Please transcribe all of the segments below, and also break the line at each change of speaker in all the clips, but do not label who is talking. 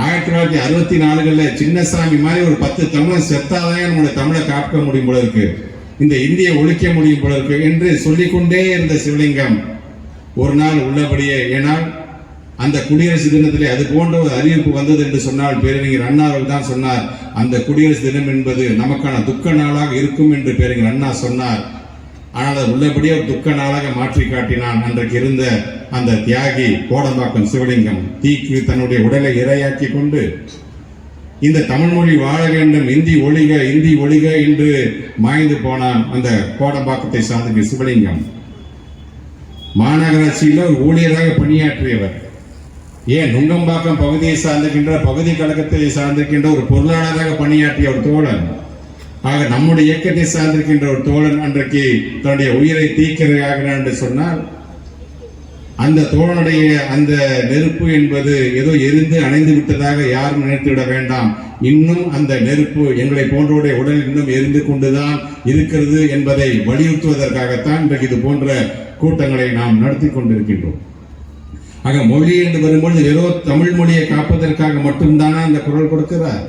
1964 சின்னசாமி மாதிரி ஒரு 10 தமிழன் செத்தாதான் நம்முடைய தமிழை காக்க முடியும் போல இருக்கு, இந்த இந்தியை ஒழிக்க முடியும் போல இருக்கு என்று சொல்லிக்கொண்டே இருந்த சிவலிங்கம் ஒரு நாள் உள்ளபடியே, ஏனால் அந்த குடியரசு தினத்திலே அது போன்ற ஒரு அறிவிப்பு வந்தது என்று சொன்னால் பேரறிஞர் அண்ணா அவர்கள் தான் சொன்னார், அந்த குடியரசு தினம் என்பது நமக்கான துக்க நாளாக இருக்கும் என்று பேரறிஞர் அண்ணா சொன்னார். ஆனால் அது உள்ளபடியே ஒரு துக்க நாளாக மாற்றி காட்டினான். அன்றைக்கு இருந்த அந்த தியாகி கோடம்பாக்கம் சிவலிங்கம் தீக்கு தன்னுடைய உடலை இரையாக்கி கொண்டு இந்த தமிழ் மொழி வாழ வேண்டும், இந்தி ஒழிக இந்தி ஒழிக என்று மாய்ந்து போனான். அந்த கோடம்பாக்கத்தை சார்ந்த சிவலிங்கம் மாநகராட்சியில் ஒரு ஊழியராக பணியாற்றியவர். ஏன் நுங்கம்பாக்கம் பகுதியை சார்ந்திருக்கின்ற பகுதி கழகத்தை சார்ந்திருக்கின்ற ஒரு பொருளாளராக பணியாற்றிய ஒரு தோழன். ஆக நம்முடைய இயக்கத்தை சார்ந்திருக்கின்ற ஒரு தோழன் அன்றைக்கு தன்னுடைய உயிரை தீக்கிறதாக என்று சொன்னால், அந்த தோழனுடைய அந்த நெருப்பு என்பது ஏதோ எரிந்து அணைந்து விட்டதாக யாரும் நினைத்துவிட வேண்டாம். இன்னும் அந்த நெருப்பு எங்களை போன்றவருடைய உடல் இன்னும் எரிந்து கொண்டுதான் இருக்கிறது என்பதை வலியுறுத்துவதற்காகத்தான் இன்றைக்கு இது போன்ற கூட்டங்களை நாம் நடத்தி கொண்டிருக்கின்றோம். ஆக மொழி என்று வரும்பொழுது வெறும் தமிழ் மொழியை காப்பதற்காக மட்டும்தானா அந்த குரல் கொடுக்கிறார்,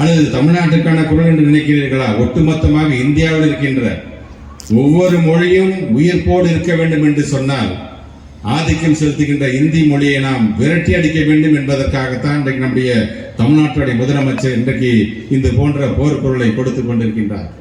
அல்லது தமிழ்நாட்டுக்கான குரல் என்று நினைக்கிறீர்களா? ஒட்டுமொத்தமாக இந்தியாவில் இருக்கின்ற ஒவ்வொரு மொழியும் உயிர்ப்போடு இருக்க வேண்டும் என்று சொன்னால் ஆதிக்கம் செலுத்துகின்ற இந்தி மொழியை நாம் விரட்டி அடிக்க வேண்டும் என்பதற்காகத்தான் இன்றைக்கு நம்முடைய தமிழ்நாட்டுடைய முதலமைச்சர் இன்றைக்கு இந்த போன்ற போர் குரலை கொடுத்துக் கொண்டிருக்கின்றார்.